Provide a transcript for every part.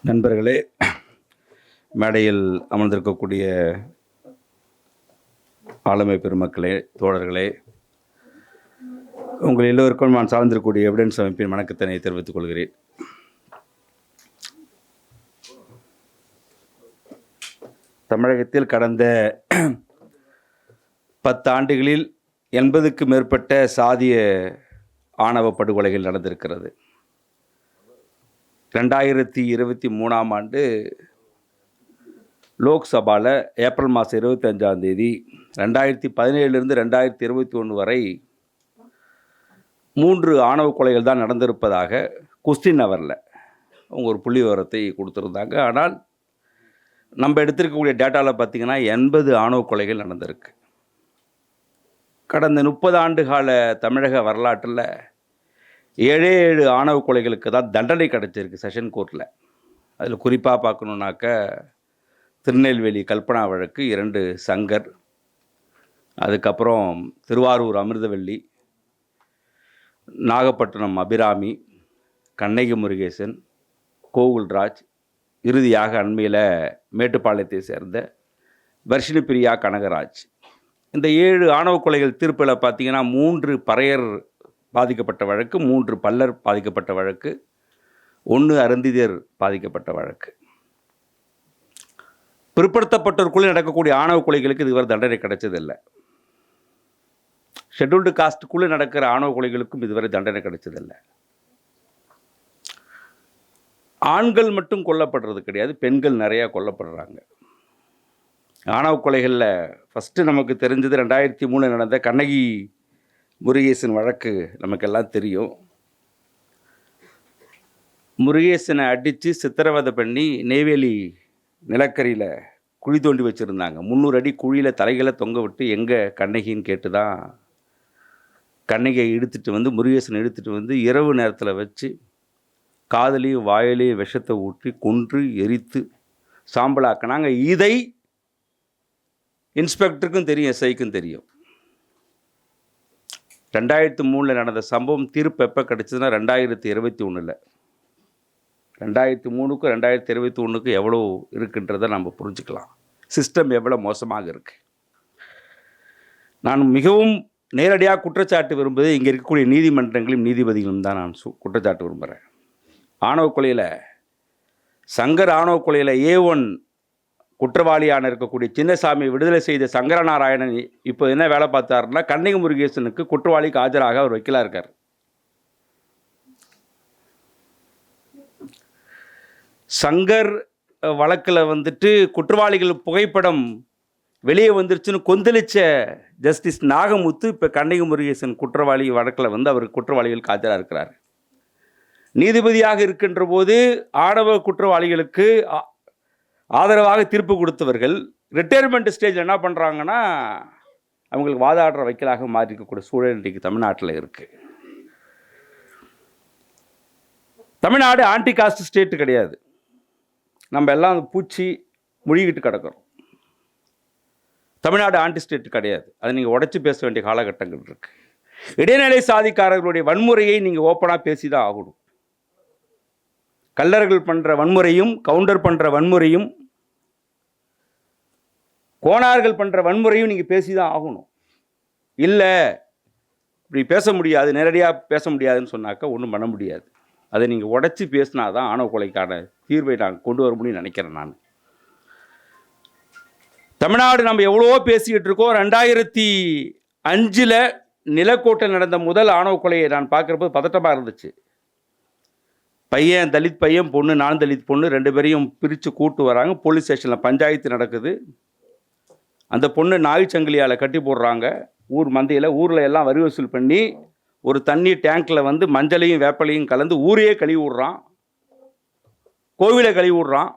நண்பர்களே, மேடையில் அமர்ந்திருக்கக்கூடிய ஆளுமை பெருமக்களே, தோழர்களே, உங்கள் எல்லோருக்கும் நான் சார்ந்திருக்கக்கூடிய எவிடன்ஸ் அமைப்பின் வணக்கத்தினை தெரிவித்துக் கொள்கிறேன். தமிழகத்தில் கடந்த 10 ஆண்டுகளில் 80க்கும் மேற்பட்ட சாதிய ஆணவ படுகொலைகள் நடந்திருக்கிறது. 2023ஆம் ஆண்டு லோக்சபாவில் ஏப்ரல் மாதம் 25ஆம் தேதி 2017 2021 வரை 3 ஆணவ கொலைகள் தான் நடந்திருப்பதாக கொஸ்டின் அவரில் அவங்க ஒரு புள்ளி விவரத்தை கொடுத்துருந்தாங்க. ஆனால் நம்ம எடுத்திருக்கக்கூடிய டேட்டாவில் பார்த்திங்கன்னா 80 ஆணவ கொலைகள் நடந்திருக்கு. கடந்த 30 ஆண்டு கால தமிழக வரலாற்றில் 7 ஆணவ கொலைகளுக்கு தான் தண்டனை கிடச்சிருக்கு செஷன் கோர்ட்டில். அதில் குறிப்பாக பார்க்கணுன்னாக்க திருநெல்வேலி கல்பனா வழக்கு 2 சங்கர், அதுக்கப்புறம் திருவாரூர் அமிர்தவல்லி, நாகப்பட்டினம் அபிராமி, கண்ணகி முருகேசன், கோகுல்ராஜ், இறுதியாக அண்மையில் மேட்டுப்பாளையத்தை சேர்ந்த வர்ஷினி பிரியா கனகராஜ். இந்த 7 ஆணவ கொலைகள் தீர்ப்பில் பார்த்திங்கன்னா 3 பறையர் பாதிக்கப்பட்ட வழக்கு, 3 பல்லர் பாதிக்கப்பட்ட வழக்கு, 1 அருந்திதர் பாதிக்கப்பட்ட வழக்கு. பிற்படுத்தப்பட்டோருக்குள்ளே நடக்கக்கூடிய ஆணவ கொலைகளுக்கு இதுவரை தண்டனை கிடைச்சதில்லை. ஷெட்யூல்டு காஸ்ட்டுக்குள்ளே நடக்கிற ஆணவ கொலைகளுக்கும் இதுவரை தண்டனை கிடைச்சதில்லை. ஆண்கள் மட்டும் கொல்லப்படுறது கிடையாது, பெண்கள் நிறையா கொல்லப்படுறாங்க. ஆணவ கொலைகளில் ஃபஸ்ட்டு நமக்கு தெரிஞ்சது 2003 நடந்த கண்ணகி முருகேசன் வழக்கு நமக்கெல்லாம் தெரியும். முருகேசனை அடித்து சித்திரவதை பண்ணி நெய்வேலி நிலக்கரியில் குழி தோண்டி வச்சுருந்தாங்க. 300 அடி குழியில் தலைகளை தொங்க விட்டு எங்கே கண்ணகின்னு கேட்டு தான் கண்ணகியை இழுத்துட்டு வந்து முருகேசனை இழுத்துட்டு வந்து இரவு நேரத்தில் வச்சு காதலையும் வாயிலையும் விஷத்தை ஊற்றி கொன்று எரித்து சாம்பலாக்கினாங்க. இதை இன்ஸ்பெக்டருக்கும் தெரியும், எஸ்ஐக்கும் தெரியும். 2003 நடந்த சம்பவம் தீர்ப்பு எப்போ கிடச்சதுன்னா 2021. 2003க்கும் 2021க்கும் எவ்வளோ இருக்குன்றதை நம்ம புரிஞ்சுக்கலாம். சிஸ்டம் எவ்வளோ மோசமாக இருக்குது. நான் மிகவும் நேரடியாக குற்றச்சாட்டு விரும்புவது இங்கே இருக்கக்கூடிய நீதிமன்றங்களையும் நீதிபதிகளும் தான் நான் குற்றச்சாட்டு விரும்புகிறேன். ஆணவ கொலையில் சங்கர் ஆணவ கொலையில் A1 குற்றவாளியான இருக்கக்கூடிய சின்னசாமி விடுதலை செய்த சங்கரநாராயணன் இப்போ என்ன வேலை பார்த்தாருன்னா கண்ணகி முருகேசனுக்கு குற்றவாளிக்கு ஆஜராக அவர் வக்கீலாக இருக்கார். சங்கர் வழக்கில் வந்துட்டு குற்றவாளிகள் புகைப்படம் வெளியே வந்துருச்சுன்னு கொந்தளிச்ச ஜஸ்டிஸ் நாகமுத்து இப்போ கண்ணகி முருகேசன் குற்றவாளி வழக்கில் வந்து அவர் குற்றவாளிகளுக்கு ஆஜராக இருக்கிறார். நீதிபதியாக இருக்கின்ற போது ஆணவ குற்றவாளிகளுக்கு ஆதரவாக தீர்ப்பு கொடுத்தவர்கள் ரிட்டையர்மெண்ட் ஸ்டேஜ் என்ன பண்ணுறாங்கன்னா அவங்களுக்கு வாதாடுற வக்கீலாக மாறி இருக்கக்கூடிய சூழல் இன்றைக்கு தமிழ்நாட்டில் இருக்குது. தமிழ்நாடு ஆன்டி காஸ்ட் ஸ்டேட்டு கிடையாது. நம்ம எல்லாம் பூச்சி முழுகிட்டு கிடக்கிறோம். தமிழ்நாடு ஆன்டி ஸ்டேட்டு கிடையாது. அதை நீங்கள் உடைச்சி பேச வேண்டிய காலகட்டங்கள் இருக்குது. இடைநிலை சாதிக்காரர்களுடைய வன்முறையை நீங்கள் ஓப்பனாக பேசி தான் ஆகணும். கல்லர்கள் பண்ணுற வன்முறையும், கவுண்டர் பண்ணுற வன்முறையும், கோணார்கள் பண்ணுற வன்முறையும் நீங்கள் பேசி தான் ஆகணும். இல்லை இப்படி பேச முடியாது, நேரடியாக பேச முடியாதுன்னு சொன்னாக்கா ஒன்றும் பண்ண முடியாது. அதை நீங்கள் உடைச்சி பேசினா தான் ஆணவ கொலைக்கான தீர்வை நான் கொண்டு வர முடியும்னு நினைக்கிறேன். நான் தமிழ்நாடு நம்ம எவ்வளவோ பேசிக்கிட்டு இருக்கோம். 2005 நிலக்கோட்டில் நடந்த முதல் ஆணவ கொலையை நான் பார்க்குறப்போ பதட்டமாக இருந்துச்சு. பையன் தலித் பையன், பொண்ணு நான் தலித் பொண்ணு, 2 பேரையும் பிரித்து கூட்டு வராங்க. போலீஸ் ஸ்டேஷனில் பஞ்சாயத்து நடக்குது. அந்த பொண்ணு நாய் சங்கிலியால் கட்டி போடுறாங்க. ஊர் மந்தையில் ஊரில் எல்லாம் வரி வசூல் பண்ணி ஒரு தண்ணி டேங்க்கில் வந்து மஞ்சளையும் வேப்பலையும் கலந்து ஊரையே கழுவி விட்றான், கோவிலை கழுவி விட்றான்.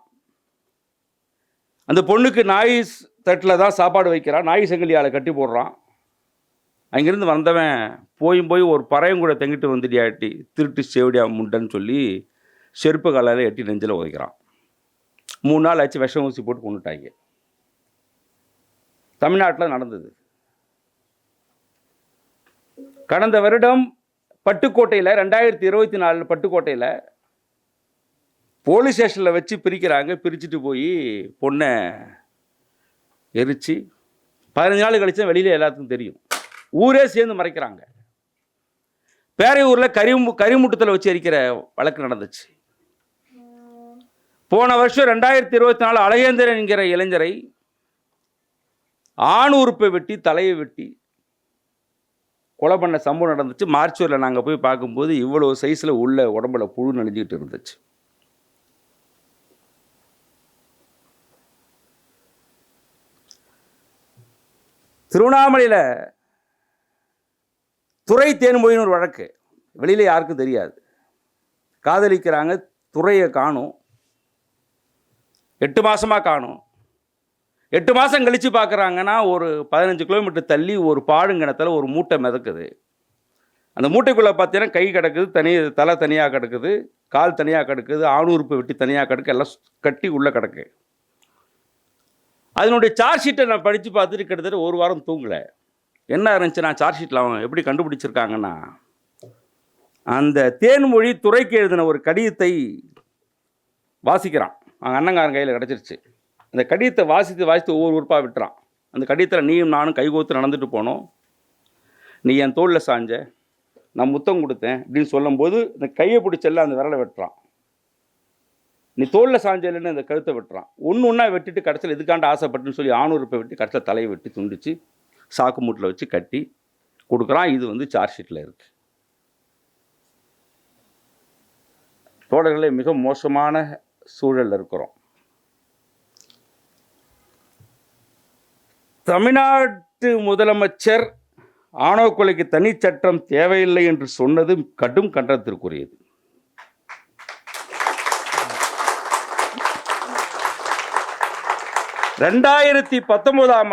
அந்த பொண்ணுக்கு நாய் தட்டில் தான் சாப்பாடு வைக்கிறான், நாய் சங்கிலியால் கட்டி போடுறான். அங்கேருந்து வந்தவன் போய் ஒரு பறையும் கூட தங்கிட்டு வந்துடியாட்டி திருட்டு சேவடியா முண்டன்னு சொல்லி செருப்பு காலையில் எட்டி நெஞ்சில் உதைக்கிறான். 3 நாள் ஆச்சு, விஷம் ஊசி போட்டு கொண்டுட்டாங்க. தமிழ்நாட்டில் நடந்தது. கடந்த வருடம் பட்டுக்கோட்டையில் 2024 பட்டுக்கோட்டையில் போலீஸ் ஸ்டேஷனில் வச்சு பிரிக்கிறாங்க. பிரிச்சுட்டு போய் பொண்ணை எரித்து 15 நாள் கழிச்சு வெளியில் எல்லாத்துக்கும் தெரியும். ஊரே சேர்ந்து மறைக்கிறாங்க. பேரையூரில் கரிமுட்டத்தில் வச்சு எரிக்கிற வழக்கு நடந்துச்சு. போன வருஷம் 2024 அழகேந்திரன் என்கிற இளைஞரை ஆண் உறுப்பை வெட்டி தலையை வெட்டி கொலை பண்ண சம்பவம் நடந்துச்சு. மார்ச்சூரில் நாங்கள் போய் பார்க்கும்போது இவ்வளோ சைஸில் உள்ள உடம்புல புழு நனைஞ்சிக்கிட்டு இருந்துச்சு. திருவண்ணாமலையில் துறை தேன்மொழின்னு ஒரு வழக்கு, வெளியில் யாருக்கும் தெரியாது. காதலிக்கிறாங்க, துறையை காணும், 8 மாதமாக காணும். 8 மாதம் கழித்து பார்க்குறாங்கன்னா ஒரு 15 கிலோமீட்டர் தள்ளி ஒரு பாடுங்கிணத்தில் ஒரு மூட்டை மிதக்குது. அந்த மூட்டைக்குள்ளே பார்த்தீங்கன்னா கை கிடக்குது, தலை தனியாக கிடக்குது, கால் தனியாக கிடக்குது, ஆணுறுப்பு வெட்டி தனியாக கிடக்கு, எல்லாம் கட்டி உள்ளே கிடக்கு. அதனுடைய சார்ஜ் ஷீட்டை நான் படித்து பார்த்துட்டு கிட்டத்தட்ட 1 வாரம் தூங்கலை. என்ன இருந்துச்சு, நான் சார்ஜ் ஷீட்டில் அவங்க எப்படி கண்டுபிடிச்சிருக்காங்கன்னா, அந்த தேன்மொழி துறைக்கு எழுதின ஒரு கடிதத்தை வாசிக்கிறான். அவங்க அண்ணங்காரன் கையில் கிடச்சிருச்சு. அந்த கடிதத்தை வாசித்து ஒவ்வொரு உறுப்பாக விட்டுறான். அந்த கடிதத்தில் நீயும் நானும் கைகோத்து நடந்துட்டு போனோம், நீ என் தோளில் சாஞ்ச, நான் முத்தம் கொடுத்தேன் அப்படின்னு சொல்லும்போது இந்த கையை பிடிச்செல்லாம் அந்த விரலை வெட்டுறான். நீ தோளில் சாஞ்சலன்னு அந்த கழுத்தை வெட்டுறான். ஒன்றா வெட்டிட்டு கடைசியில் எதுக்காண்டு ஆசைப்பட்டுன்னு சொல்லி ஆணுறுப்பை வெட்டி கடைசியில் தலையை வெட்டி துண்டிச்சு சாக்கு மூட்டில் வச்சு கட்டி கொடுக்குறான். இது சார்ஜ் ஷீட்டில் இருக்குது. தோழர்களே, மிக மோசமான சூழலில் இருக்கிறோம். தமிழ்நாட்டு முதலமைச்சர் ஆணவ கொலைக்கு தனி சட்டம் தேவையில்லை என்று சொன்னது கடும் கண்டனத்திற்குரியது.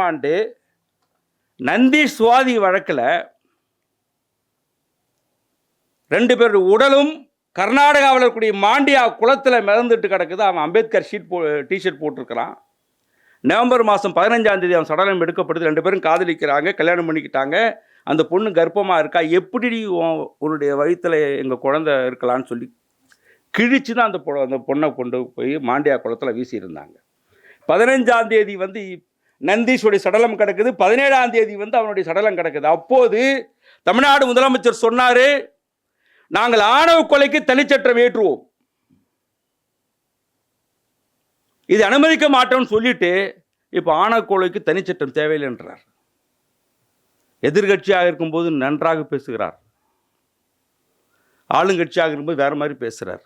ஆண்டு நந்தி சுவாதி வழக்கில் 2 பேர் உடலும் கர்நாடகாவில் இருக்கக்கூடிய மாண்டியா குளத்தில் மிதந்துட்டு கிடக்குது. அவன் அம்பேத்கர் டிஷர்ட் போட்டிருக்கிறான். நவம்பர் மாதம் 15 அவன் சடலம் எடுக்கப்படுது. 2 பேரும் காதலிக்கிறாங்க, கல்யாணம் பண்ணிக்கிட்டாங்க. அந்த பொண்ணு கர்ப்பமாக இருக்கா. எப்படி உன்னுடைய வயிற்றில் எங்கள் குழந்தை இருக்கலான்னு சொல்லி கிழிச்சு தான் அந்த பொண்ணை கொண்டு போய் மாண்டியா குளத்தில் வீசியிருந்தாங்க. 15 நந்தீஷுடைய சடலம் கிடக்குது. 17 அவனுடைய சடலம் கிடக்குது. அப்போது தமிழ்நாடு முதலமைச்சர் சொன்னார், நாங்கள் ஆணவ கொலைக்கு தனிச்சட்டம் ஏற்றுவோம், இது அனுமதிக்க மாட்டோம்னு சொல்லிட்டு இப்போ ஆணவ கொலைக்கு தனிச்சட்டம் தேவையில்லை என்றார். எதிர்கட்சியாக இருக்கும்போது நன்றாக பேசுகிறார், ஆளுங்கட்சியாக இருக்கும்போது வேறு மாதிரி பேசுகிறார்.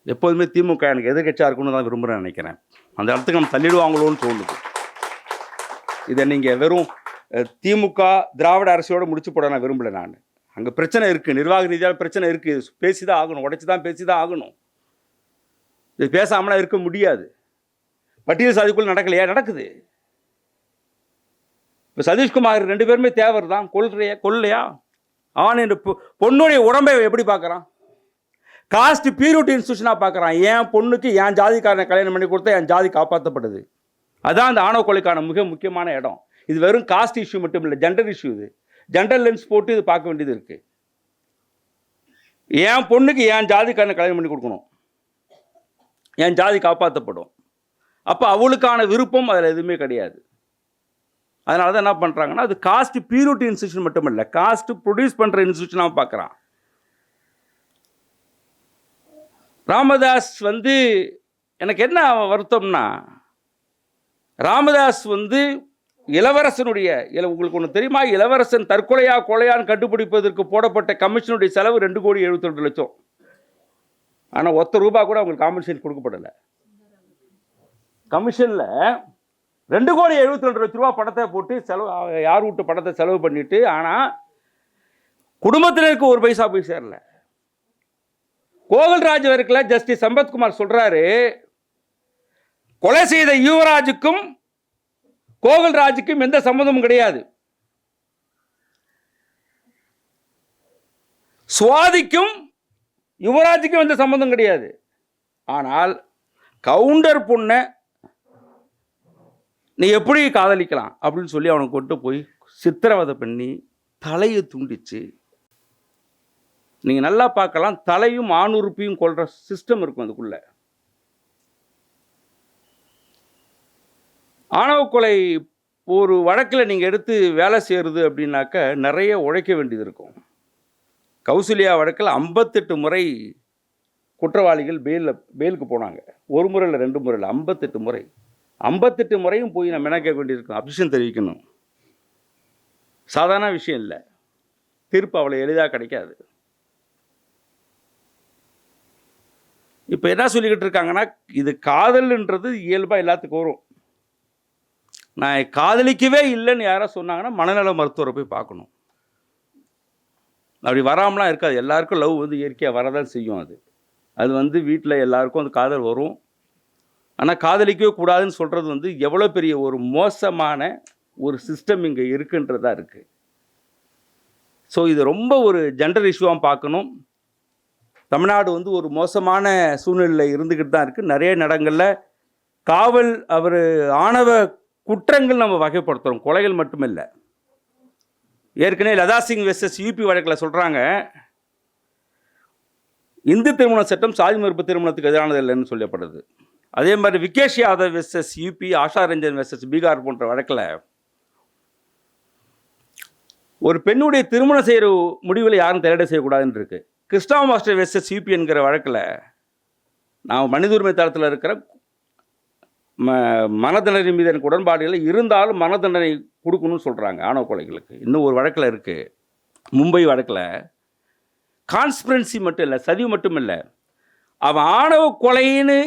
எப்போதுமே திமுக எனக்கு எதிர்கட்சியாக இருக்கணும்னு தான் விரும்புகிறேன் நினைக்கிறேன். அந்த இடத்துக்கு நம்ம தள்ளிடுவாங்களோன்னு தோணுது. இதை நீங்கள் வெறும் திமுக திராவிட அரசியோடு முடிச்சு போட நான் விரும்பலை. நான் அங்கே பிரச்சனை இருக்குது, நிர்வாக ரீதியாக பிரச்சனை இருக்குது, பேசி தான் ஆகணும், உடைச்சி தான் பேசி தான் ஆகணும். இது பேசாமலாம் இருக்க முடியாது. பட்டியல் சாதிக்குள்ள நடக்கலையா? நடக்குது. இப்போ சதீஷ்குமார் 2 பேருமே தேவர் தான். கொல்லையா? அவன் இந்த பொண்ணுடைய உடம்பை எப்படி பார்க்குறான்? காஸ்ட் பியூரிட்டி இன்ஸ்டியூஷனாக பார்க்குறான். என் பொண்ணுக்கு என் ஜாதிக்காரனை கல்யாணம் பண்ணி கொடுத்தா என் ஜாதி காப்பாற்றப்படுது. அதுதான் அந்த ஆணவ கொலைக்கான மிக முக்கியமான இடம். இது வெறும் காஸ்ட் இஷ்யூ மட்டும் இல்லை, ஜெண்டர் இஷ்யூ. இது ஜெண்டர் லென்ஸ் போட்டு இது பார்க்க வேண்டியது இருக்குது. என் பொண்ணுக்கு என் ஜாதிக்காரனை கல்யாணம் பண்ணி கொடுக்கணும், என் ஜாதி காப்பாற்றப்படும். அப்போ அவளுக்கான விருப்பம் அதில் எதுவுமே கிடையாது. அதனால தான் என்ன பண்ணுறாங்கன்னா, அது காஸ்ட் பியூரிட்டி இன்ஸ்டியூஷன் மட்டும் இல்லை, காஸ்ட் ப்ரொடியூஸ் பண்ணுற இன்ஸ்டியூஷனாக பார்க்குறான். ராமதாஸ் எனக்கு என்ன வருத்தம்னா, ராமதாஸ் இளவரசனுடைய உங்களுக்கு ஒன்று தெரியுமா? இளவரசன் தற்கொலையா கொலையான்னு கண்டுபிடிப்பதற்கு போடப்பட்ட கமிஷனுடைய செலவு 2,72,00,000. ஆனால் ₹1 கூட அவங்களுக்கு காம்பன்சேஷன் கொடுக்கப்படலை. கமிஷனில் 2,72,00,000 பணத்தை போட்டு செலவு, யார் விட்டு பணத்தை செலவு பண்ணிட்டு, ஆனால் குடும்பத்தினருக்கு 1 பைசா போய் சேரல. கோகுல்ராஜ் வழக்கில் ஜஸ்டிஸ் சம்பத்குமார் சொல்றாரு, கொலை செய்த யுவராஜுக்கும் கோகுல்ராஜுக்கும் எந்த சம்மந்தமும் கிடையாது, சுவாதிக்கும் யுவராஜுக்கும் எந்த சம்மந்தம் கிடையாது. ஆனால் கவுண்டர் பொண்ணை நீ எப்படி காதலிக்கலாம் அப்படின்னு சொல்லி அவனை கொண்டு போய் சித்திரவதை பண்ணி தலையை துண்டிச்சு நீங்கள் நல்லா பார்க்கலாம், தலையும் ஆணுறுப்பையும் கொள்கிற சிஸ்டம் இருக்கும் அதுக்குள்ள. ஆணவ கொலை ஒரு வழக்கில் நீங்கள் எடுத்து வேலை செய்கிறது அப்படின்னாக்க நிறைய உழைக்க வேண்டியது இருக்கும். கௌசல்யா வழக்கில் 58 முறை குற்றவாளிகள் பெயிலுக்கு போனாங்க. ஒரு முறை இல்லை, 2 முறை இல்லை, 58 முறை. 58 முறையும் போய் நம்ம என்ன கேட்க வேண்டியிருக்கும், அப்ஜெக்ஷன் தெரிவிக்கணும். சாதாரண விஷயம் இல்லை. தீர்ப்பு அவ்வளோ எளிதாக கிடைக்காது. இப்போ என்ன சொல்லிக்கிட்டு இருக்காங்கன்னா, இது காதல்ன்றது இயல்பாக எல்லாத்துக்கும் வரும். நான் காதலிக்கவே இல்லைன்னு யாராவது சொன்னாங்கன்னா மனநல மருத்துவரை போய் பார்க்கணும். அப்படி வராமலாம் இருக்காது. எல்லாருக்கும் லவ் வந்து இயற்கையாக வரதான் செய்யும். அது வீட்டில் எல்லாருக்கும் அந்த காதல் வரும். ஆனால் காதலிக்கவே கூடாதுன்னு சொல்கிறது எவ்வளோ பெரிய ஒரு மோசமான ஒரு சிஸ்டம் இங்கே இருக்குன்றதா இருக்குது. ஸோ இது ரொம்ப ஒரு ஜெண்டர் இஷ்யூவாக பார்க்கணும். தமிழ்நாடு ஒரு மோசமான சூழ்நிலையில் இருந்துக்கிட்டு தான் இருக்குது. நிறைய இடங்களில் காவல் ஆணவ குற்றங்கள் நம்ம வகைப்படுத்துகிறோம், கொலைகள் மட்டுமில்லை. ஏற்கனவே லதா சிங் வெர்சஸ் யூபி வழக்கில் சொல்கிறாங்க, இந்து திருமண சட்டம் சாதி மறுப்பு திருமணத்துக்கு எதிரானது இல்லைன்னு சொல்லப்படுது. அதே மாதிரி Vikesh Yadav versus UP, Asha Ranjan versus Bihar போன்ற வழக்கில் ஒரு பெண்ணுடைய திருமணம் செய்கிற முடிவில் யாரும் தலையிட செய்யக்கூடாதுன்னு இருக்குது. கிருஷ்ணா மாஸ்டர் வெர்சஸ் யூபி என்கிற வழக்கில் நான் மனித உரிமை தளத்தில் இருக்கிற மரணதண்டனை மீது எனக்கு உடன்பாடுகள் இருந்தாலும் மரணதண்டனை கொடுக்கணும்னு சொல்கிறாங்க ஆணவ கொலைகளுக்கு. இன்னும் ஒரு வழக்கில் இருக்குது, மும்பை வழக்கில் கான்ஸ்பிரன்சி மட்டும் இல்லை, சதிவு மட்டும் இல்லை, அவன் ஆணவ கொலைன்னு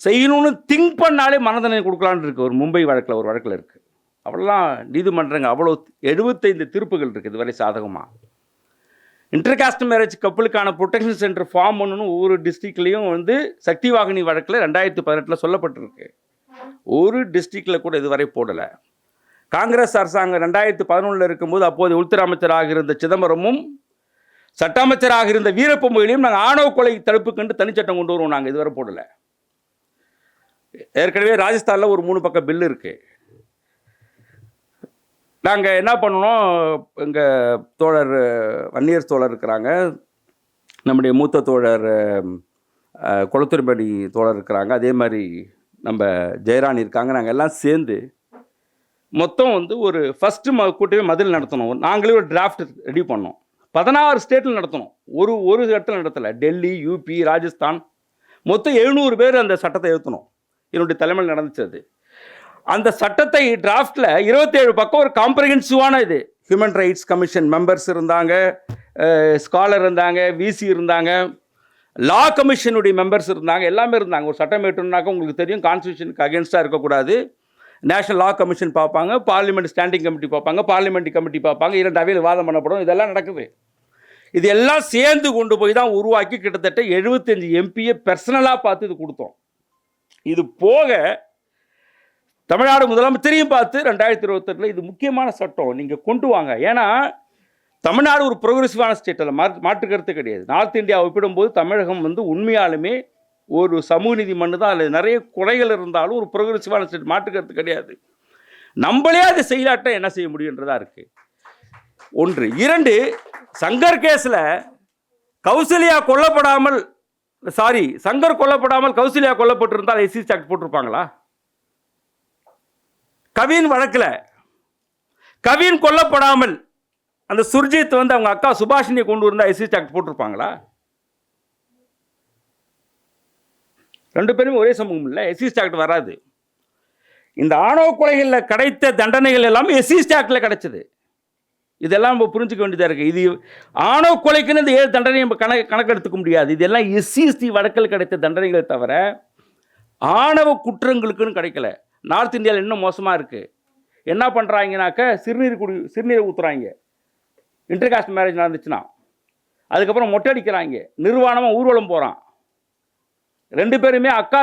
செய்யணும்னு திங்க் பண்ணாலே மரணதண்டனை கொடுக்கலான்னு இருக்குது. ஒரு மும்பை வழக்கில் ஒரு வழக்கில் இருக்குது. அவ்வளோலாம் நீதிமன்றங்க அவ்வளோ 75 தீர்ப்புகள் இருக்குது இதுவரை சாதகமாக. இன்டர்காஸ்ட் மேரேஜ் கப்பலுக்கான ப்ரொடெக்ஷன் சென்டர் ஃபார்ம் பண்ணணும் ஒவ்வொரு டிஸ்ட்ரிக்ட்லேயும் சக்தி வாகினி வழக்கில் 2018 சொல்லப்பட்டிருக்கு. ஒரு டிஸ்ட்ரிக்டில் கூட இதுவரை போடலை. காங்கிரஸ் அரசாங்கம் 2011 இருக்கும்போது அப்போது உள்துறை அமைச்சராக இருந்த சிதம்பரமும் சட்ட அமைச்சராக இருந்த வீரப்ப மொய்லியும் நாங்கள் ஆணவ கொலை தடுப்பு கண்டு தனிச்சட்டம் கொண்டு வருவோம், நாங்கள் இதுவரை போடலை. ஏற்கனவே ராஜஸ்தானில் ஒரு 3 பக்க பில்லு இருக்குது. நாங்கள் என்ன பண்ணணும், எங்கள் தோழர் வன்னியர் தோழர் இருக்கிறாங்க, நம்முடைய மூத்த தோழர் குளத்துறைப்படி தோழர் இருக்கிறாங்க, அதே மாதிரி நம்ம ஜெயராணி இருக்காங்க. நாங்கள் எல்லாம் சேர்ந்து மொத்தம் ஒரு ஃபஸ்ட்டு கூட்டமே மதுரை நடத்தணும். நாங்களே ஒரு டிராஃப்ட் ரெடி பண்ணோம். 16 ஸ்டேட்டில் நடத்தணும், ஒரு இடத்துல நடத்தலை. டெல்லி, யூபி, ராஜஸ்தான், மொத்தம் 700 பேர் அந்த சட்டத்தை எழுத்தணும். என்னுடைய தலைமையில் நடந்துச்சு. அந்த சட்டத்தை டிராஃப்டில் 27 பக்கம் ஒரு காம்ப்ரிஹென்சிவான இது. ஹியூமன் ரைட்ஸ் கமிஷன் மெம்பர்ஸ் இருந்தாங்க, ஸ்காலர் இருந்தாங்க, விசி இருந்தாங்க, லா கமிஷனுடைய மெம்பர்ஸ் இருந்தாங்க, எல்லாமே இருந்தாங்க. ஒரு சட்டம் ஏற்றணுன்னாக்கா உங்களுக்கு தெரியும், கான்ஸ்டியூஷனுக்கு அகேன்ஸ்டாக இருக்கக்கூடாது. நேஷனல் லா கமிஷன் பார்ப்பாங்க, பார்லிமெண்ட் ஸ்டாண்டிங் கமிட்டி பார்ப்பாங்க, பார்லிமெண்ட் கமிட்டி பார்ப்பாங்க, 2 அவையில் வாதம் பண்ணப்படும். இதெல்லாம் நடக்குது. இது எல்லாம் சேர்ந்து கொண்டு போய் தான் உருவாக்கி கிட்டத்தட்ட 75 எம்பியை பர்சனலாக பார்த்து இது கொடுத்தோம். இது போக தமிழ்நாடு முதலமைச்சரையும் பார்த்து 2028 இது முக்கியமான சட்டம் நீங்கள் கொண்டு வாங்க. ஏன்னா தமிழ்நாடு ஒரு ப்ரோக்ரெசிவான ஸ்டேட், அதில் மாற்று கருத்து கிடையாது. நார்த் இந்தியா ஒப்பிடும்போது தமிழகம் உண்மையாலுமே ஒரு சமூக நீதி மண்ணு தான். அதில் நிறைய குறைகள் இருந்தாலும் ஒரு ப்ரோக்ரெசிவான ஸ்டேட், மாற்று கருத்து கிடையாது. நம்மளே அதை செய்யலாட்ட என்ன செய்ய முடியுன்றதா இருக்குது. 1. 2, சங்கர் கேஸில் சங்கர் கொல்லப்படாமல் கௌசல்யா கொல்லப்பட்டிருந்தால் எஸ்சி ஆக்ட் போட்டிருப்பாங்களா? கவின் வழக்கில் கவின் கொல்லப்படாமல் அந்த சுர்ஜித் அவங்க அக்கா சுபாஷினியை கொண்டு வந்தால் எஸ்சி ஆக்ட் போட்டிருப்பாங்களா? 2 பேருமே ஒரே சமூகம் இல்லை, எஸ்சி ஆக்ட் வராது. இந்த ஆணவ கொலைகளில் கிடைத்த தண்டனைகள் எல்லாமே எஸ்சி ஆக்டில் கிடைச்சது. இதெல்லாம் நம்ம புரிஞ்சுக்க வேண்டியதாக இருக்குது. இது ஆணவ கொலைக்குன்னு இந்த 7 தண்டனை நம்ம கணக்கெடுத்துக்க முடியாது. இதெல்லாம் எஸ்சி வழக்கில் கிடைத்த தண்டனைகளை தவிர ஆணவ குற்றங்களுக்குன்னு கிடைக்கல. நார்த் இந்தியாவில் இன்னும் மோசமாக இருக்குது. என்ன பண்ணுறாங்கனாக்க சிறுநீர் ஊற்றுறாங்க. இன்டர்காஸ்ட் மேரேஜ் நடந்துச்சுன்னா அதுக்கப்புறம் மொட்டை அடிக்கிறாங்க, நிர்வாணமாக ஊர்வலம் போகிறான். 2 பேருமே அக்கா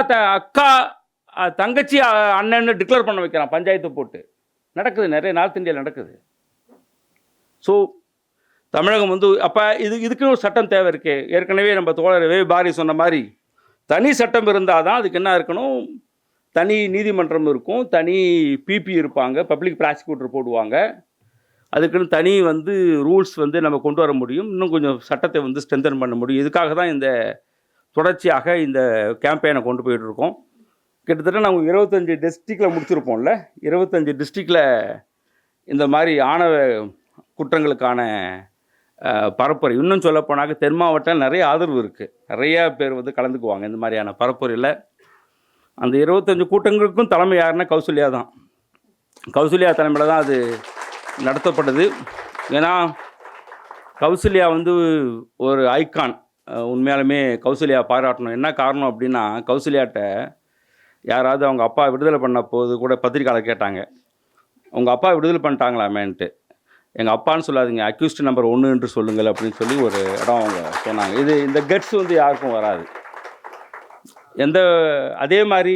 தங்கச்சி அண்ணன்னு டிக்ளேர் பண்ண வைக்கிறான் பஞ்சாயத்து போட்டு. நடக்குது, நிறைய நார்த் இந்தியாவில் நடக்குது. ஸோ தமிழகம் அப்போ இதுக்குன்னு ஒரு சட்டம் தேவை இருக்குது. ஏற்கனவே நம்ம தோழர் வே பாரி சொன்ன மாதிரி தனி சட்டம் இருந்தால் தான் அதுக்கு என்ன இருக்கணும், தனி நீதிமன்றம் இருக்கும், தனி பிபி இருப்பாங்க, பப்ளிக் ப்ராசிக்யூட்டர் போடுவாங்க. அதுக்குன்னு தனி வந்து ரூல்ஸ் வந்து நம்ம கொண்டு வர முடியும். இன்னும் கொஞ்சம் சட்டத்தை வந்து ஸ்ட்ரென்தன் பண்ண முடியும். இதுக்காக தான் இந்த தொடர்ச்சியாக இந்த கேம்பெயினை கொண்டு போயிட்டுருக்கோம். கிட்டத்தட்ட நாங்கள் 25 டிஸ்ட்ரிக்டில் முடிச்சிருப்போம்ல. 25 டிஸ்ட்ரிக்டில் இந்த மாதிரி ஆணவ குற்றங்களுக்கான பரப்புரை, இன்னும் சொல்லப்போனாக்க தென் மாவட்டம் நிறைய ஆதரவு இருக்குது. நிறையா பேர் வந்து கலந்துக்குவாங்க இந்த மாதிரியான பரப்புரையில். அந்த 25 கூட்டங்களுக்கும் தலைமை யாருன்னா கௌசல்யா தான். கௌசல்யா தலைமையில் தான் அது நடத்தப்பட்டது. ஏன்னா கௌசல்யா வந்து ஒரு ஐகான். உண்மையாலுமே கௌசல்யா பாராட்டணும். என்ன காரணம் அப்படின்னா, கௌசல்யாட்ட யாராவது அவங்க அப்பா விடுதலை பண்ண போது கூட பத்திரிக்கையாளர் கேட்டாங்க, அவங்க அப்பா விடுதலை பண்ணிட்டாங்களாமேன்ட்டு. எங்கள் அப்பான்னு சொல்லாதீங்க, அக்யூஸ்ட் நம்பர் 1 என்று சொல்லுங்கள் அப்படின்னு சொல்லி ஒரு இடம் அவங்க சொன்னாங்க. இந்த கட்ஸ் வந்து யாருக்கும் வராது. அதே மாதிரி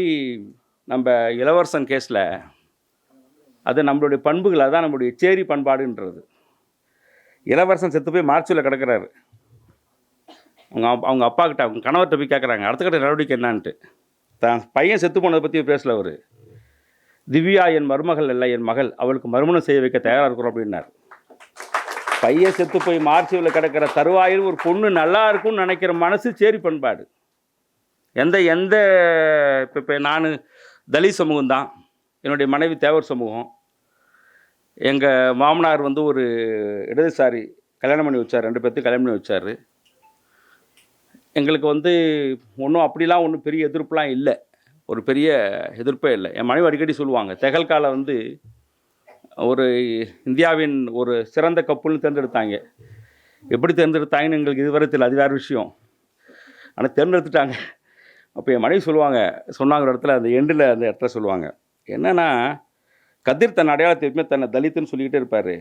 நம்ம இளவரசன் கேஸில் அது நம்மளுடைய பண்புகள், அதான் நம்மளுடைய சேரி பண்பாடுன்றது. இளவரசன் செத்து போய் மார்ச்சில் கிடக்கிறாரு. அவங்க அப்பா கிட்ட, அவங்க கணவர்கிட்ட போய் கேட்குறாங்க அடுத்த கட்ட நடவடிக்கை என்னான்ட்டு. தான் பையன் செத்து போனதை பற்றி பேசல அவர். திவ்யா என் மருமகள் இல்லை, என் மகள், அவளுக்கு மறுமணம் செய்ய வைக்க தயாராக இருக்கிறோம் அப்படின்னார். பையன் செத்து போய் மார்ச்சில் கிடக்கிற தருவாயில் ஒரு பொண்ணு நல்லா இருக்கும்னு நினைக்கிற மனசு சேரி பண்பாடு. எந்த இப்போ நான் தலித் சமூகம் தான், என்னுடைய மனைவி தேவர் சமூகம். எங்கள் மாமனார் வந்து ஒரு இடதுசாரி கல்யாணம் பண்ணி வச்சார், 2 பேர்த்துக்கு கல்யாணம் பண்ணி வச்சார். எங்களுக்கு வந்து அப்படிலாம் ஒன்றும் பெரிய எதிர்ப்புலாம் இல்லை, ஒரு பெரிய எதிர்ப்பே இல்லை. என் மனைவி அடிக்கடி சொல்லுவாங்க, தெகல்கால வந்து ஒரு இந்தியாவின் ஒரு சிறந்த கப்புல்னு தேர்ந்தெடுத்தாங்க. எப்படி தேர்ந்தெடுத்தாங்கன்னு எங்களுக்கு இதுவரை தெரியல, அது வேறு விஷயம். ஆனால் தேர்ந்தெடுத்துட்டாங்க. அப்போ என் மனைவி சொன்னாங்கிற இடத்துல அந்த எண்டில் அந்த இடத்துல சொல்லுவாங்க, என்னென்னா கதிர் தன் அடையாளத்தை எப்பவுமே தன்னை தலித்துன்னு சொல்லிக்கிட்டே இருப்பார்.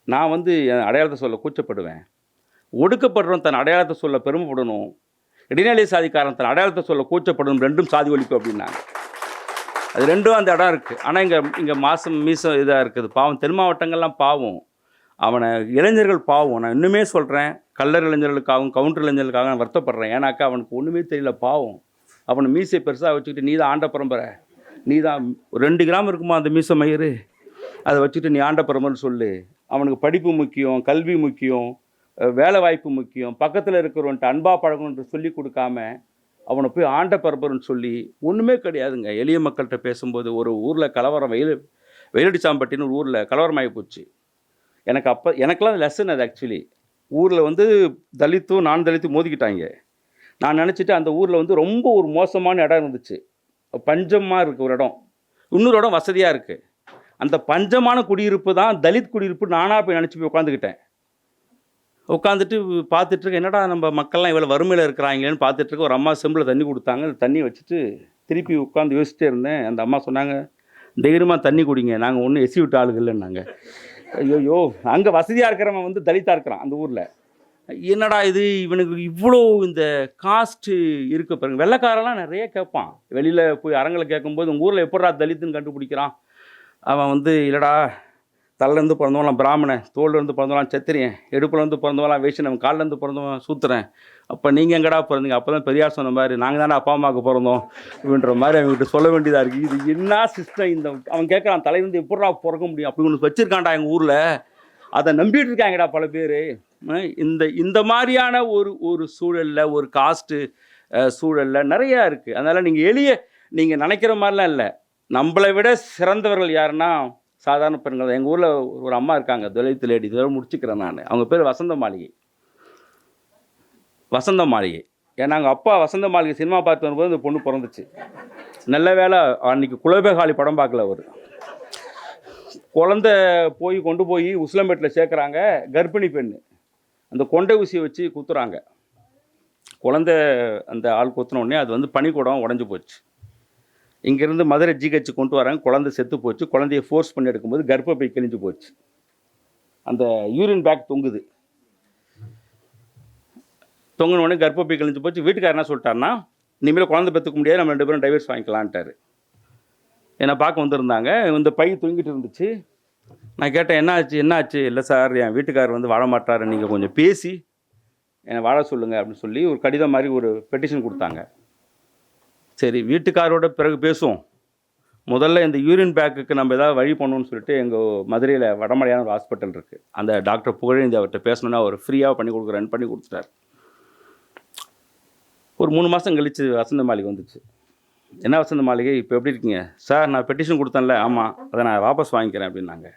நான் வந்து என் அடையாளத்தை சொல்ல கூச்சப்படுவேன். ஒடுக்கப்படுறோம் தன் அடையாளத்தை சொல்ல பெருமைப்படணும், இடைநிலை சாதிக்காரன் தன் அடையாளத்தை சொல்ல கூச்சப்படணும், 2ம் சாதி ஒழிப்பு அப்படின்னாங்க. அது 2ம் அந்த இடம் இருக்குது. ஆனால் இங்கே மீசம் இதாக இருக்குது. பாவம், தென் மாவட்டங்கள்லாம் பாவம். அவனை இளைஞர்கள் பாவம். நான் இன்னுமே சொல்கிறேன், கல்லர் இளைஞர்களுக்காகவும் கவுண்டர் இளைஞர்களுக்காக நான் வருத்தப்படுறேன். ஏன்னாக்கா அவனுக்கு ஒன்றுமே தெரியல, பாவம். அவனை மீசை பெருசாக வச்சுக்கிட்டு நீ தான் ஆண்ட பரம்பரை, நீ தான் 2 கிராம் இருக்குமா அந்த மீசை மயிறு, அதை வச்சுக்கிட்டு நீ ஆண்ட பரம்பரைன்னு சொல்லு. அவனுக்கு படிப்பு முக்கியம், கல்வி முக்கியம், வேலை வாய்ப்பு முக்கியம். பக்கத்தில் இருக்கிறவன்ட்டு அன்பா பழகணுன்ற சொல்லி கொடுக்காம அவனை போய் ஆண்ட பரம்பரைன்னு சொல்லி ஒன்றுமே கிடையாதுங்க. எளிய மக்கள்கிட்ட பேசும்போது ஒரு ஊரில் கலவரம், வெயிலடிச்சாம்பட்டின்னு ஒரு ஊரில் கலவரம் ஆகி போச்சு. எனக்கெல்லாம் லெசன் அது. ஆக்சுவலி ஊரில் வந்து தலித்தும் நான் தலித்தும் மோதிக்கிட்டாங்க. நான் நினச்சிட்டு அந்த ஊரில் வந்து ரொம்ப ஒரு மோசமான இடம் இருந்துச்சு, பஞ்சமாக இருக்குது ஒரு இடம், இன்னொரு இடம் வசதியாக இருக்குது. அந்த பஞ்சமான குடியிருப்பு தான் தலித் குடியிருப்பு. நானாக போய் நினச்சி போய் உட்காந்துட்டு பார்த்துட்ருக்கேன், என்னடா நம்ம மக்கள்லாம் இவ்வளோ வறுமையில் இருக்கிறாங்களேன்னு பார்த்துட்ருக்க. ஒரு அம்மா செம்பில் தண்ணி கொடுத்தாங்க, தண்ணி வச்சுட்டு திருப்பி உட்காந்து யோசிச்சிட்டே இருந்தேன். அந்த அம்மா சொன்னாங்க, தைரியமாக தண்ணி குடிங்க, நாங்கள் ஒன்றும் எசி விட்டு ஆளுகள் இல்லைன்னாங்க. ஐயோ, அங்கே வசதியாக இருக்கிறவன் வந்து தலித்தாக இருக்கிறான் அந்த ஊரில். என்னடா இது, இவனுக்கு இவ்வளோ இந்த காஸ்ட்டு இருக்க பாருங்க. வெள்ளைக்காரெல்லாம் நிறைய கேட்பான். வெளியில் போய் அரங்கில் கேட்கும்போது உங்கள் ஊரில் எப்படா தலித்துன்னு கண்டுபிடிக்கிறான். அவன் வந்து இல்லைடா, தலைலேருந்து பிறந்தவங்களாம் பிராமணன், தோல்லேருந்து பிறந்தவங்களாம் சத்திரியன், எடுப்புலேருந்து பிறந்தவங்களாம் வைஷ்ணவன், காலிலேருந்து பிறந்தவன் சூத்திரன். அப்போ நீங்கள் எங்கடா பிறந்தீங்க? அப்போ தான் பெரியார் சொன்ன மாதிரி நாங்கள் தானே அப்பா அம்மாவுக்கு பிறந்தோம் அப்படின்ற மாதிரி அவங்ககிட்ட சொல்ல வேண்டியதாக இருக்குது. இது என்ன சிஸ்டம்? அவன் கேட்குறான், தலையிலேருந்து எப்படா பிறக்க முடியும்? அப்படி ஒன்று வச்சுருக்கான்டா எங்கள் ஊரில், அதை நம்பிட்டு இருக்காங்கடா பல பேர். இந்த மாதிரியான ஒரு சூழலில், ஒரு காஸ்ட்டு சூழலில் நிறையா இருக்குது. அதனால் நீங்கள் நினைக்கிற மாதிரிலாம் இல்லை. நம்மளை விட சிறந்தவர்கள் யாருன்னா சாதாரண பெண்கள் தான். எங்கள் ஊரில் ஒரு அம்மா இருக்காங்க, தலித் லேடி, இதோட முடிச்சுக்கிறேன் நான். அவங்க பேர் வசந்த மாளிகை. ஏன்னா எங்கள் அப்பா வசந்த மாளிகை சினிமா பார்த்து வரும்போது இந்த பொண்ணு பிறந்துச்சு. நல்ல வேலை அன்றைக்கி குலபேகாளி படம் பார்க்கல. அவர் குழந்தை கொண்டு போய் உசிலம்பேட்டில் சேர்க்குறாங்க. கர்ப்பிணி பெண், அந்த கொண்டை ஊசியை வச்சு குத்துறாங்க. குழந்தை அந்த ஆள் குத்துன உடனே அது வந்து பனிக்கூடம் உடஞ்சி போச்சு. இங்கேருந்து மதுரை ஜிஹெச் கொண்டு வராங்க. குழந்தை செத்து போச்சு. குழந்தைய ஃபோர்ஸ் பண்ணி எடுக்கும்போது கர்ப்பப்பை கிழிஞ்சு போச்சு. அந்த யூரின் பேக் தொங்குது. தொங்கின உடனே கர்ப்பப்பை கிழிஞ்சு போச்சு. வீட்டுக்காரர் என்ன சொல்லிட்டாருன்னா, இனிமேல் குழந்தை பெற்றுக்க முடியாது, நம்ம 2 பேரும் டைவர்ஸ் வாங்கிக்கலான்ட்டார். என்னை பார்க்க வந்திருந்தாங்க. இந்த பை தூங்கிட்டு இருந்துச்சு. நான் கேட்டேன், என்னாச்சு? இல்லை சார், என் வீட்டுக்காரர் வந்து வாழ மாட்டார், நீங்கள் கொஞ்சம் பேசி என்னை வாழ சொல்லுங்கள் அப்படின்னு சொல்லி ஒரு கடிதம் மாதிரி ஒரு பெட்டிஷன் கொடுத்தாங்க. சரி, வீட்டுக்காரோட பிறகு பேசுவோம், முதல்ல இந்த யூரின் பேக்குக்கு நம்ம ஏதாவது வழி பண்ணணும்னு சொல்லிட்டு எங்கள் மதுரையில் வடமலையான ஒரு ஹாஸ்பிட்டல் இருக்குது. அந்த டாக்டர் புகழேந்தி அவர்கிட்ட பேசணுன்னா அவர் ஃப்ரீயாக பண்ணி கொடுக்குறேன்னு பண்ணி கொடுத்துட்டார். ஒரு 3 மாதம் கழித்து வசந்த மாளிகை வந்துச்சு. என்ன வசந்த மாளிகை, இப்போ எப்படி இருக்கீங்க சார்? நான் பெட்டிஷன் கொடுத்தேன்ல, ஆமாம், அதை நான் வாபஸ் வாங்கிக்கிறேன் அப்படின்னாங்க.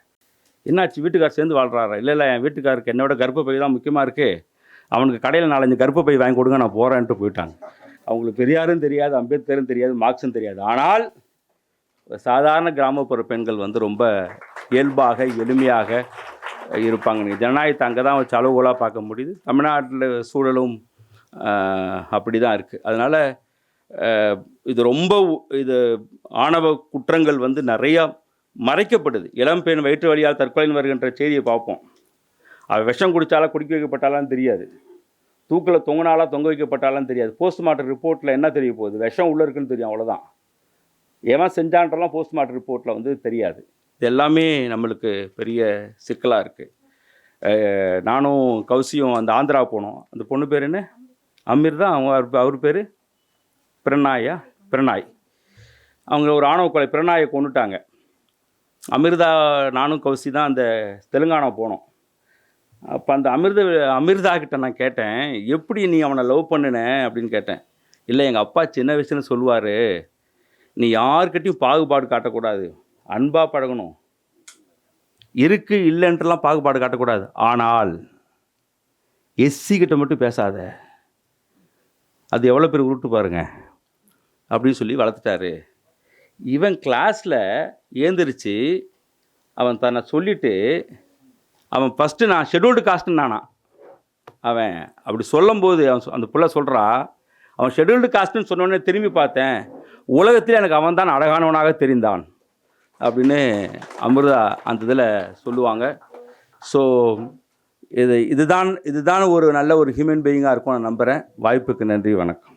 என்னாச்சு, வீட்டுக்கார் சேர்ந்து வாழ்கிறாரா? இல்லை என் வீட்டுக்காருக்கு என்னோட கர்ப்பப்பை தான் முக்கியமாக இருக்குது, அவனுக்கு கடையில் 4-5 கர்ப்பப்பை வாங்கி கொடுங்க, நான் போகிறேன்ட்டு போயிட்டாங்க. அவங்களுக்கு பெரியாரும் தெரியாது, அம்பேத்கரும் தெரியாது, மார்க்ஸும் தெரியாது. ஆனால் சாதாரண கிராமப்புற பெண்கள் வந்து ரொம்ப இயல்பாக எளிமையாக இருப்பாங்க. நீங்கள் ஜனநாயகத்தை அங்கே தான் வச்சு அளவுகோலாக பார்க்க முடியுது. தமிழ்நாட்டில் சூழலும் அப்படி தான் இருக்குது. அதனால் இது ரொம்ப இது ஆணவ குற்றங்கள் வந்து நிறையா மறைக்கப்படுது. இளம்பெண் வயிற்று வலியால் தற்கொலை வருகின்ற செய்தியை பார்ப்போம். அவள் விஷம் குடித்தாலும் குடிக்க வைக்கப்பட்டாலும் தெரியாது, தூக்கில் தொங்கினாலாம் தொங்க வைக்கப்பட்டாலும் தெரியாது. போஸ்ட்மார்ட்டம் ரிப்போர்ட்டில் என்ன தெரிய போகுது, விஷம் உள்ளே இருக்குன்னு தெரியும், அவ்வளோதான். ஏன் செஞ்சான்றலாம் போஸ்ட்மார்ட்டம் ரிப்போர்ட்டில் வந்து தெரியாது. இது எல்லாமே நம்மளுக்கு பெரிய சிக்கலாக இருக்குது. நானும் கௌசியும் அந்த ஆந்திரா போனோம். அந்த பொண்ணு பேர் என்ன, அமீர் தான், அவர் பேர் பிரணாய். அவங்க ஒரு ஆணவ கொலை, பிரணாயை கொண்டுட்டாங்க. அமிர்தா, நானும் கௌசி தான் அந்த தெலுங்கானா போனோம். அப்போ அந்த அமிர்தா கிட்ட நான் கேட்டேன், எப்படி நீ அவனை லவ் பண்ணின அப்படின்னு கேட்டேன். இல்லை, எங்கள் அப்பா சின்ன வயசுன்னு சொல்லுவார், நீ யார்கிட்டையும் பாகுபாடு காட்டக்கூடாது, அன்பாக பழகணும், இருக்கு இல்லைன்றலாம் பாகுபாடு காட்டக்கூடாது, ஆனால் எஸ்சி கிட்ட மட்டும் பேசாத, அது எவ்வளோ பேர் உருட்டு பாருங்க அப்படின்னு சொல்லி வளர்த்துட்டாரு. இவன் கிளாஸில் ஏந்திரிச்சு அவன் தன்னை சொல்லிவிட்டு, அவன் ஃபஸ்ட்டு நான் ஷெட்யூல்டு காஸ்ட்டுன்னு நானா, அவன் அப்படி சொல்லும்போது அவன் அந்த பிள்ளை சொல்கிறா, அவன் ஷெட்யூல்டு காஸ்ட்டுன்னு சொன்னோடனே திரும்பி பார்த்தேன், உலகத்தில் எனக்கு அவன் தான் அழகானவனாக தெரிந்தான் அப்படின்னு அமிர்தா அந்த இதில் சொல்லுவாங்க. ஸோ இதுதான் ஒரு நல்ல ஒரு ஹியூமன் பீயிங்காக இருக்கும் நான் நம்புகிறேன். வாய்ப்புக்கு நன்றி, வணக்கம்.